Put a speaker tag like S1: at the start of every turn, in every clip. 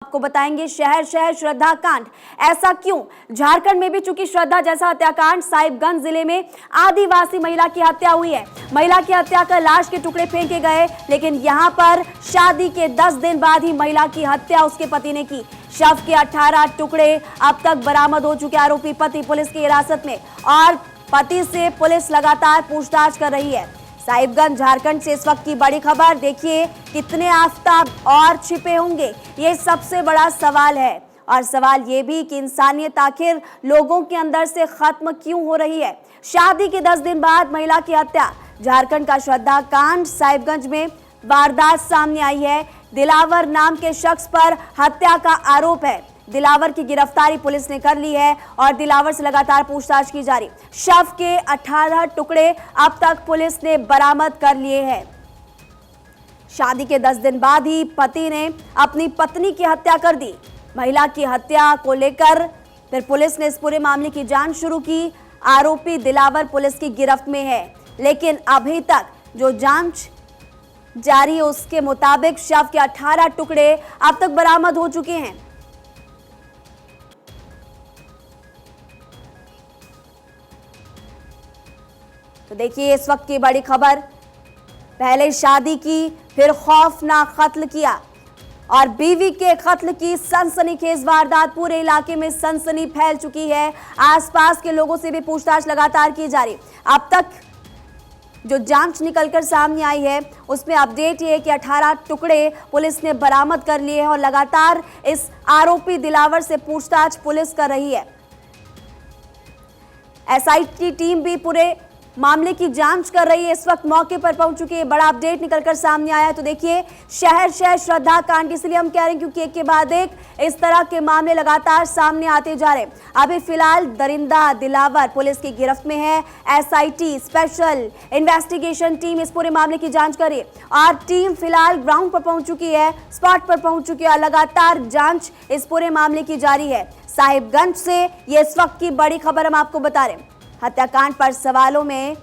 S1: आपको बताएंगे शहर शहर श्रद्धा कांड, ऐसा क्यों? झारखंड में भी चूंकि श्रद्धा जैसा हत्याकांड, साहिबगंज जिले में आदिवासी महिला की हत्या हुई है। महिला की हत्या कर लाश के टुकड़े फेंके गए, लेकिन यहां पर शादी के 10 दिन बाद ही महिला की हत्या उसके पति ने की। शव के 18 टुकड़े अब तक बरामद हो चुके। आरोपी पति पुलिस की हिरासत में और पति से पुलिस लगातार पूछताछ कर रही है। साहिबगंज झारखंड से इस वक्त की बड़ी खबर, देखिए कितने आफताब और छिपे होंगे, ये सबसे बड़ा सवाल है। और सवाल ये भी कि इंसानियत आखिर लोगों के अंदर से खत्म क्यों हो रही है। शादी के 10 दिन बाद महिला की हत्या, झारखंड का श्रद्धा कांड, साहिबगंज में वारदात सामने आई है। दिलावर नाम के शख्स पर हत्या का आरोप है। दिलावर की गिरफ्तारी पुलिस ने कर ली है और दिलावर से लगातार पूछताछ की जा रही। शव के 18 टुकड़े अब तक पुलिस ने बरामद कर लिए हैं। शादी के 10 दिन बाद ही पति ने अपनी पत्नी की हत्या कर दी। महिला की हत्या को लेकर फिर पुलिस ने इस पूरे मामले की जांच शुरू की। आरोपी दिलावर पुलिस की गिरफ्त में है, लेकिन अभी तक जो जांच जारी है उसके मुताबिक शव के 18 टुकड़े अब तक बरामद हो चुके हैं। तो देखिए इस वक्त की बड़ी खबर, पहले शादी की, फिर खौफनाक कत्ल किया और बीवी के कत्ल की सनसनीखेज वारदात, पूरे इलाके में सनसनी फैल चुकी है। आसपास के लोगों से भी पूछताछ लगातार की जा रही। अब तक जो जांच निकलकर सामने आई है उसमें अपडेट ये है कि 18 टुकड़े पुलिस ने बरामद कर लिए हैं और लगातार इस आरोपी दिलावर से पूछताछ पुलिस कर रही है। एसआईटी टीम भी पूरे मामले की जांच कर रही है, इस वक्त मौके पर पहुंच चुकी है। बड़ा अपडेट निकलकर सामने आया है। तो देखिए शहर शहर श्रद्धा कांड, इसलिए हम कह रहे हैं क्योंकि एक के बाद एक इस तरह के मामले लगातार सामने आते जा रहे हैं। अभी फिलहाल दरिंदा दिलावर पुलिस की गिरफ्त में है। एसआईटी स्पेशल इन्वेस्टिगेशन टीम इस पूरे मामले की जांच कर रही है और टीम फिलहाल ग्राउंड पर पहुंच चुकी है, स्पॉट पर पहुंच चुकी है और लगातार जांच इस पूरे मामले की जारी है। साहिबगंज से ये इस वक्त की बड़ी खबर हम आपको बता रहे हैं। हत्याकांड पर सवालों में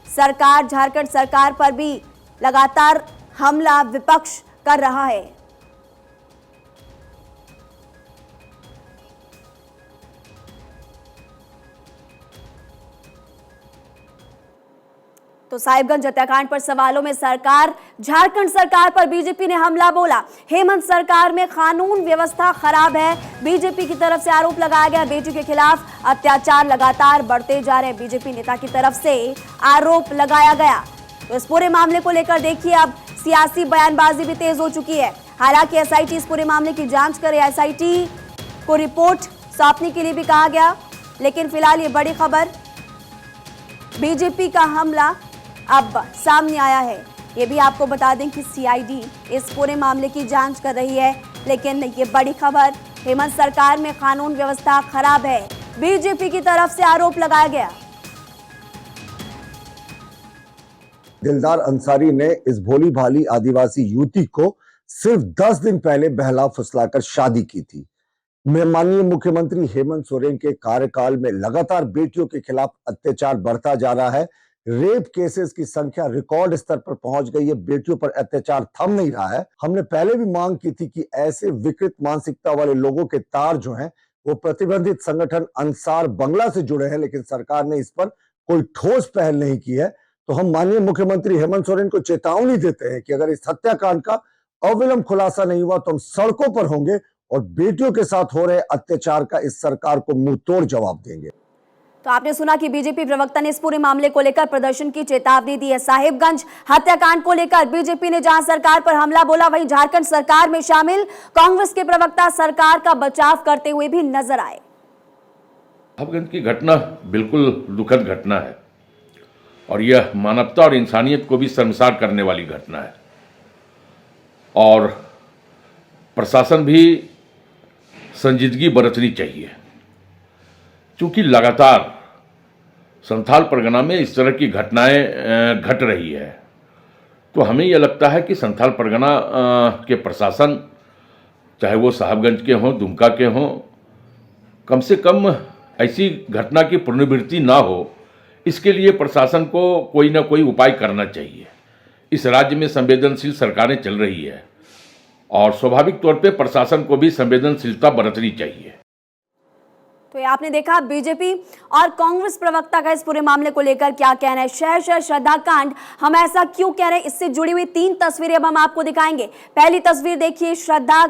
S1: सरकार, झारखंड सरकार पर भी लगातार हमला विपक्ष कर रहा है। तो साहिबगंज हत्याकांड पर सवालों में सरकार, झारखंड सरकार पर बीजेपी ने हमला बोला। हेमंत सरकार में कानून व्यवस्था खराब है, बीजेपी की तरफ से आरोप लगाया गया। बेटी के खिलाफ अत्याचार लगातार बढ़ते जा रहे हैं, बीजेपी नेता की तरफ से आरोप लगाया गया। तो इस पूरे मामले को लेकर देखिए अब सियासी बयानबाजी भी तेज हो चुकी है। हालांकि एसआईटी इस पूरे मामले की जांच करे, एसआईटी को रिपोर्ट सौंपने के लिए भी कहा गया, लेकिन फिलहाल ये बड़ी खबर, बीजेपी का हमला अब सामने आया है। ये भी आपको बता दें कि सीआईडी इस पूरे मामले की जांच कर रही है, लेकिन ये बड़ी खबर, हेमंत सरकार में कानून व्यवस्था खराब है, बीजेपी की तरफ से आरोप लगाया गया।
S2: दिलदार अंसारी ने इस भोली भाली आदिवासी युवती को सिर्फ 10 दिन पहले बहला फुसलाकर शादी की थी। माननीय मुख्यमंत्री हेमंत सोरेन के कार्यकाल में लगातार बेटियों के खिलाफ अत्याचार बढ़ता जा रहा है। रेप केसेस की संख्या रिकॉर्ड स्तर पर पहुंच गई है। बेटियों पर अत्याचार थम नहीं रहा है। हमने पहले भी मांग की थी कि ऐसे विकृत मानसिकता वाले लोगों के तार जो हैं वो प्रतिबंधित संगठन अंसार बंगला से जुड़े हैं, लेकिन सरकार ने इस पर कोई ठोस पहल नहीं की है। तो हम माननीय मुख्यमंत्री हेमंत सोरेन को चेतावनी देते हैं कि अगर इस हत्याकांड का अविलंब खुलासा नहीं हुआ तो हम सड़कों पर होंगे और बेटियों के साथ हो रहे अत्याचार का इस सरकार को मुंह तोड़ जवाब देंगे।
S1: तो आपने सुना कि बीजेपी प्रवक्ता ने इस पूरे मामले को लेकर प्रदर्शन की चेतावनी दी है। साहिबगंज हत्याकांड को लेकर बीजेपी ने जहां सरकार पर हमला बोला, वहीं झारखंड सरकार में शामिल कांग्रेस के प्रवक्ता सरकार का बचाव करते हुए भी नजर आए।
S3: साहिबगंज की घटना बिल्कुल दुखद घटना है और यह मानवता और इंसानियत को भी शर्मसार करने वाली घटना है और प्रशासन भी संजीदगी बरतनी चाहिए, क्योंकि लगातार संथाल परगना में इस तरह की घटनाएं घट रही है। तो हमें यह लगता है कि संथाल परगना के प्रशासन, चाहे वो साहिबगंज के हों, दुमका के हों, कम से कम ऐसी घटना की पुनरावृत्ति ना हो, इसके लिए प्रशासन को कोई ना कोई उपाय करना चाहिए। इस राज्य में संवेदनशील सरकारें चल रही है और स्वाभाविक तौर पे प्रशासन को भी संवेदनशीलता बरतनी चाहिए।
S1: तो ये आपने देखा बीजेपी और कांग्रेस प्रवक्ता का इस पूरे मामले को लेकर क्या कहना है। शहर शहर श्रद्धा कांड, हम ऐसा क्यों कह रहे हैं, इससे जुड़ी हुई 3 तस्वीरें अब हम आपको दिखाएंगे। पहली तस्वीर देखिए, श्रद्धा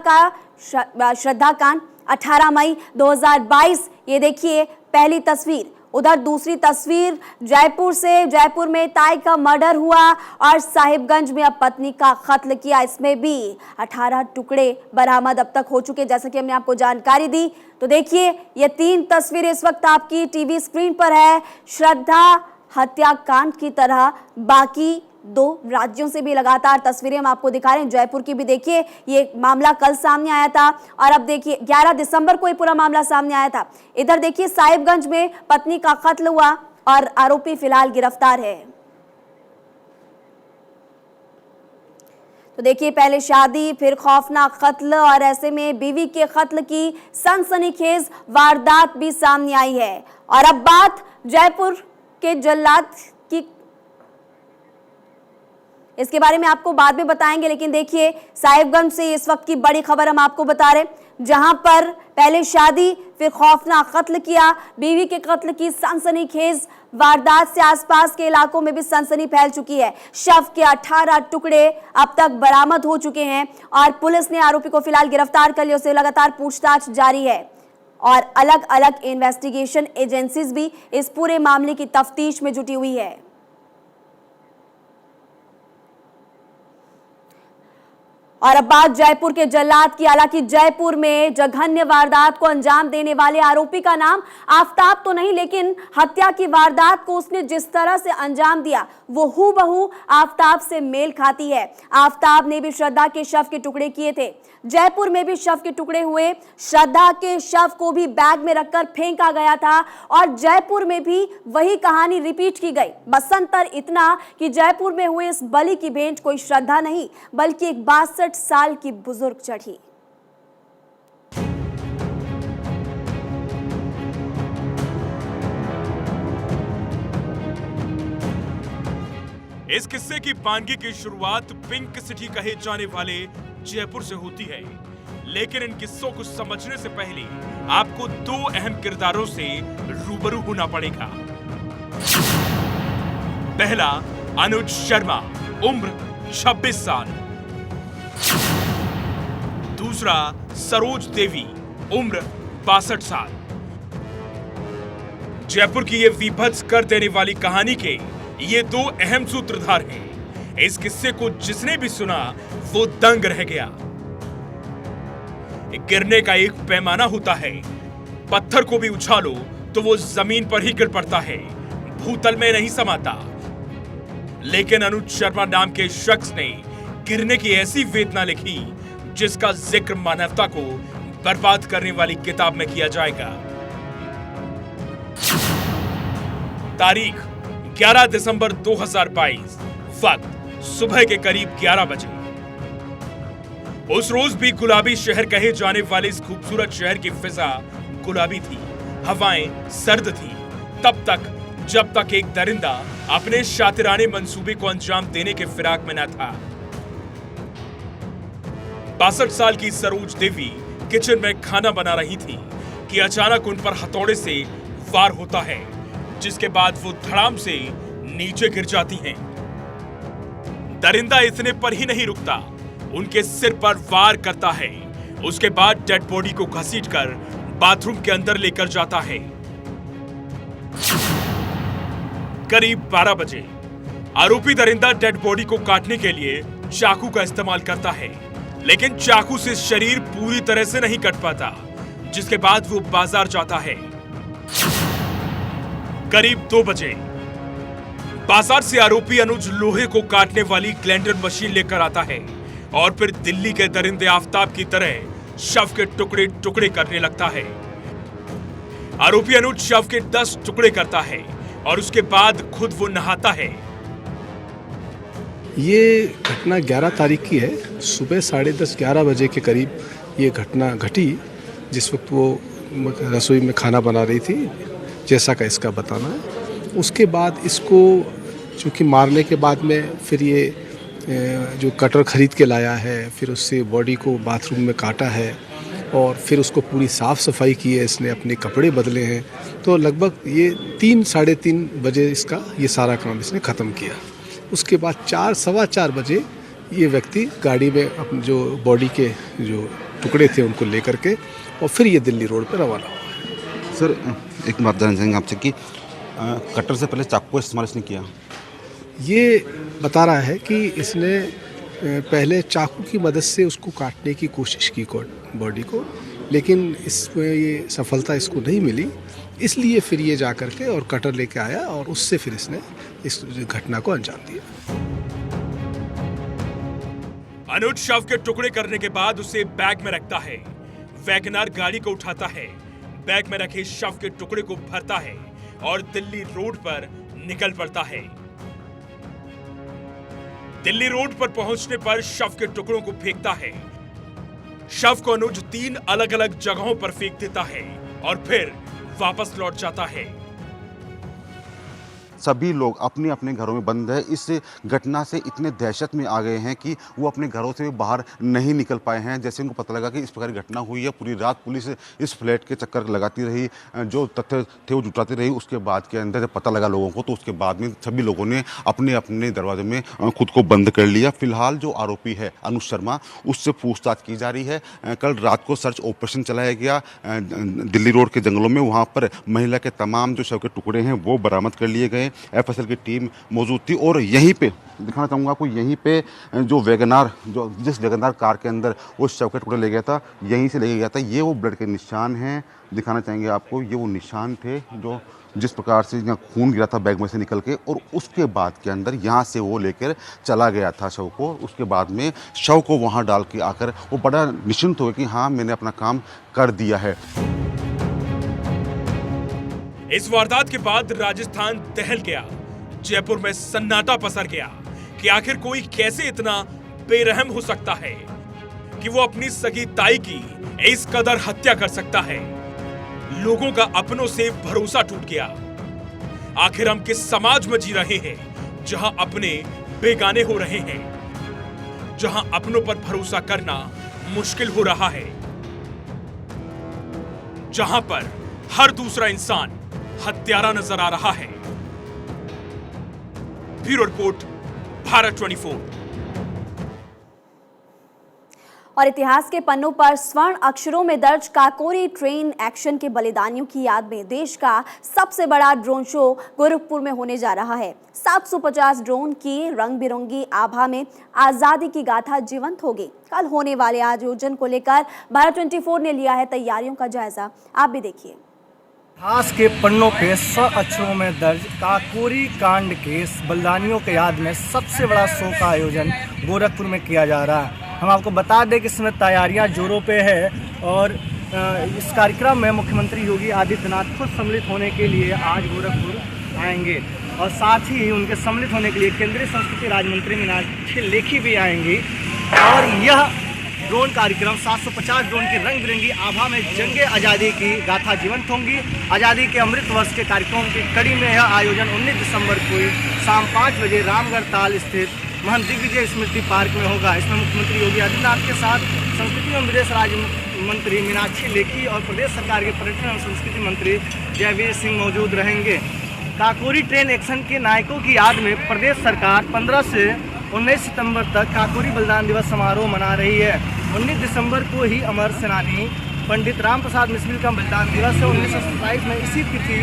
S1: कांड 18 मई 2022, ये देखिए पहली तस्वीर। उधर दूसरी तस्वीर जयपुर से, जयपुर में ताई का मर्डर हुआ और साहिबगंज में अब पत्नी का कत्ल किया। इसमें भी 18 टुकड़े बरामद अब तक हो चुके, जैसा कि हमने आपको जानकारी दी। तो देखिए ये 3 तस्वीरें इस वक्त आपकी टीवी स्क्रीन पर है। श्रद्धा हत्याकांड की तरह बाकी 2 राज्यों से भी लगातार तस्वीरें हम आपको दिखा रहे हैं। जयपुर की भी देखिए, ये मामला कल सामने आया था और अब देखिए 11 दिसंबर को ये पूरा मामला सामने आया था। इधर देखिए साहिबगंज में पत्नी का कत्ल हुआ और आरोपी फिलहाल गिरफ्तार है। तो देखिए पहले शादी, फिर खौफनाक कत्ल और ऐसे में बीवी के कत्ल की सनसनीखेज वारदात भी सामने आई है। और अब बात जयपुर के जल्लाद की, इसके बारे में आपको बाद में बताएंगे, लेकिन देखिए साहिबगंज से इस वक्त की बड़ी खबर हम आपको बता रहे, जहां पर पहले शादी फिर खौफनाक कत्ल किया, बीवी के कत्ल की सनसनीखेज वारदात से आसपास के इलाकों में भी सनसनी फैल चुकी है। शव के 18 टुकड़े अब तक बरामद हो चुके हैं और पुलिस ने आरोपी को फिलहाल गिरफ्तार कर लिया। उससे लगातार पूछताछ जारी है और अलग अलग इन्वेस्टिगेशन एजेंसीज भी इस पूरे मामले की तफ्तीश में जुटी हुई है। और अब बात जयपुर के जल्लाद की। हालांकि जयपुर में जघन्य वारदात को अंजाम देने वाले आरोपी का नाम आफताब तो नहीं, लेकिन हत्या की वारदात को उसने जिस तरह से अंजाम दिया वो हूबहू आफताब से मेल खाती है। आफताब ने भी श्रद्धा के शव के टुकड़े किए थे। जयपुर में भी शव के टुकड़े हुए, श्रद्धा के शव को भी बैग में रखकर फेंका गया था और जयपुर में भी वही कहानी रिपीट की गई। बस अंतर इतना कि जयपुर में हुए इस बलि की भेंट कोई श्रद्धा नहीं बल्कि एक 62 साल की बुजुर्ग चढ़ी।
S4: इस किस्से की वानगी की शुरुआत पिंक सिटी कहे जाने वाले जयपुर से होती है, लेकिन इन किस्सों को समझने से पहले आपको 2 अहम किरदारों से रूबरू होना पड़ेगा। पहला, अनुज शर्मा, उम्र 26 साल। दूसरा, सरोज देवी, उम्र 62 साल। जयपुर की ये विभत्स कर देने वाली कहानी के ये 2 अहम सूत्रधार हैं। इस किस्से को जिसने भी सुना वो दंग रह गया। गिरने का एक पैमाना होता है, पत्थर को भी उछालो तो वो जमीन पर ही गिर पड़ता है, भूतल में नहीं समाता। लेकिन अनुज शर्मा नाम के शख्स ने गिरने की ऐसी वेदना लिखी जिसका जिक्र मानवता को बर्बाद करने वाली किताब में किया जाएगा। तारीख 11 दिसंबर 2022, वक्त सुबह के करीब 11 बजे। उस रोज भी गुलाबी शहर कहे जाने वाले इस खूबसूरत शहर की फिजा गुलाबी थी, हवाएं सर्द थी, तब तक जब तक एक दरिंदा अपने शातिराने मंसूबे को अंजाम देने के फिराक में न था। 62 साल की सरोज देवी किचन में खाना बना रही थी कि अचानक उन पर हथौड़े से वार होता है, जिसके बाद वो धड़ाम से नीचे गिर जाती हैं। दरिंदा इतने पर ही नहीं रुकता, उनके सिर पर वार करता है। उसके बाद डेड बॉडी को घसीटकर बाथरूम के अंदर लेकर जाता है। करीब 12 बजे आरोपी दरिंदा डेड बॉडी को काटने के लिए चाकू का इस्तेमाल करता है, लेकिन चाकू से शरीर पूरी तरह से नहीं कट पाता, जिसके बाद वो बाजार जाता है। करीब 2 बजे बाजार से आरोपी अनुज लोहे को काटने वाली ग्राइंडर मशीन लेकर आता है और फिर दिल्ली के दरिंदे आफताब की तरह शव के टुकड़े टुकड़े करने लगता है। आरोपी अनुज शव के 10 टुकड़े करता है और उसके बाद खुद वो नहाता है।
S5: ये घटना 11 तारीख की है। सुबह 10:30-11 बजे के करीब ये घटना घटी, जिस वक्त वो रसोई में खाना बना रही थी, जैसा का इसका बताना है। उसके बाद इसको चूँकि मारने के बाद में फिर ये जो कटर खरीद के लाया है, फिर उससे बॉडी को बाथरूम में काटा है और फिर उसको पूरी साफ़ सफाई की है, इसने अपने कपड़े बदले हैं। तो लगभग ये 3-3:30 बजे इसका ये सारा काम इसने ख़त्म किया। उसके बाद 4-4:15 बजे ये व्यक्ति गाड़ी में अपने जो बॉडी के जो टुकड़े थे उनको लेकर के और फिर ये दिल्ली रोड पर रवाना हुआ।
S6: सर, एक बात जानना चाहेंगे आपसे कि कटर से पहले चाकू का इस्तेमाल इसने किया?
S5: ये बता रहा है कि इसने पहले चाकू की मदद से उसको काटने की कोशिश की बॉडी को, लेकिन इसमें ये सफलता इसको नहीं मिली, इसलिए फिर ये जा कर के और कटर लेके आया और उससे फिर इसने इस घटना को अंजाम दिया।
S4: अनुज शव के टुकड़े करने के बाद उसे बैग में रखता है। वैगनआर गाड़ी को उठाता है, बैग में रखे शव के टुकड़े को भरता है और दिल्ली रोड पर निकल पड़ता है। दिल्ली रोड पर पहुंचने पर शव के टुकड़ों को फेंकता है। शव को अनुज 3 अलग अलग जगहों पर फेंक देता है और फिर वापस लौट जाता है।
S6: सभी लोग अपने अपने घरों में बंद है। इस घटना से इतने दहशत में आ गए हैं कि वो अपने घरों से बाहर नहीं निकल पाए हैं। जैसे उनको पता लगा कि इस प्रकार की घटना हुई है, पूरी रात पुलिस इस फ्लैट के चक्कर लगाती रही, जो तथ्य थे वो जुटाती रही। उसके बाद के अंदर जब पता लगा लोगों को, तो उसके बाद में सभी लोगों ने अपने अपने दरवाजे में खुद को बंद कर लिया। फिलहाल जो आरोपी है अनुज शर्मा, उससे पूछताछ की जा रही है। कल रात को सर्च ऑपरेशन चलाया गया दिल्ली रोड के जंगलों में। वहाँ पर महिला के तमाम जो शव के टुकड़े हैं वो बरामद कर लिए गए। एफएसएल की टीम मौजूद थी और यहीं पे दिखाना चाहूँगा आपको, यहीं पे जो वैगनआर, जो जिस वैगनआर कार के अंदर वो शव के टुकड़े ले गया था, यहीं से ले गया था। ये वो ब्लड के निशान हैं, दिखाना चाहेंगे आपको। ये वो निशान थे जो जिस प्रकार से यहाँ खून गिरा था बैग में से निकल के, और उसके बाद के अंदर यहाँ से वो लेकर चला गया था शव को। उसके बाद में शव को वहाँ डाल के आकर वो बड़ा निश्चिंत हो कि हाँ, मैंने अपना काम कर दिया है।
S4: इस वारदात के बाद राजस्थान दहल गया। जयपुर में सन्नाटा पसर गया कि आखिर कोई कैसे इतना बेरहम हो सकता है कि वो अपनी सगी ताई की इस कदर हत्या कर सकता है। लोगों का अपनों से भरोसा टूट गया। आखिर हम किस समाज में जी रहे हैं जहां अपने बेगाने हो रहे हैं, जहां अपनों पर भरोसा करना मुश्किल हो रहा है, जहां पर हर दूसरा इंसान हत्यारा नजर आ रहा है। Bureau report, Bharat 24।
S1: और इतिहास के पन्नों पर स्वर्ण अक्षरों में दर्ज काकोरी ट्रेन एक्शन के बलिदानियों की याद में देश का सबसे बड़ा ड्रोन शो गोरखपुर में होने जा रहा है। 750 ड्रोन की रंग बिरंगी आभा में आजादी की गाथा जीवंत होगी। कल होने वाले आयोजन को लेकर भारत 24 ने लिया है तैयारियों का जायजा। आप भी देखिए।
S7: इतिहास के पन्नों पे 100 अक्षरों में दर्ज काकोरी कांड के बलिदानियों के याद में सबसे बड़ा शो का आयोजन गोरखपुर में किया जा रहा है। हम आपको बता दें कि इसमें तैयारियां जोरों पे है और इस कार्यक्रम में मुख्यमंत्री योगी आदित्यनाथ खुद सम्मिलित होने के लिए आज गोरखपुर आएंगे और साथ ही उनके सम्मिलित होने के लिए केंद्रीय संस्कृति राज्य मंत्री मीनाक्षी लेखी भी आएंगी। और यह ड्रोन कार्यक्रम 750 ड्रोन की रंग बिरंगी आभा में जंगे आज़ादी की गाथा जीवंत होंगी। आज़ादी के अमृत वर्ष के कार्यक्रम की कड़ी में यह आयोजन 19 दिसंबर को शाम 5 बजे रामगढ़ ताल स्थित महंत दिग्विजय स्मृति पार्क में होगा। इसमें मुख्यमंत्री योगी आदित्यनाथ के साथ संस्कृति एवं विदेश राज्य मंत्री मीनाक्षी लेखी और प्रदेश सरकार के पर्यटन एवं संस्कृति मंत्री जयवीर सिंह मौजूद रहेंगे। काकोरी ट्रेन एक्शन के नायकों की याद में प्रदेश सरकार 15 से 19 सितंबर तक काकोरी बलिदान दिवस समारोह मना रही है। 19 दिसंबर को ही अमर सेनानी पंडित राम प्रसाद मिश्र का बलिदान दिवस है। 1927 में इसी तिथि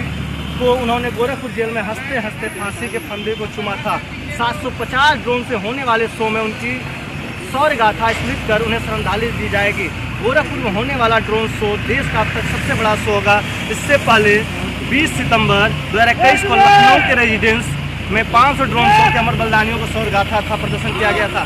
S7: को उन्होंने गोरखपुर जेल में हंसते हंसते फांसी के फंदे को चूमा था। 750 ड्रोन से होने वाले शो में उनकी शौर्य गाथा स्मृत कर उन्हें श्रद्धांजलि दी जाएगी। गोरखपुर में होने वाला ड्रोन शो देश का अब तक सबसे बड़ा शो होगा। इससे पहले 20 सितंबर 2021 को लखनऊ के रेजिडेंस में 500 ड्रोन शो के अमर बलिदानियों को शौर्य गाथा था प्रदर्शन किया गया था।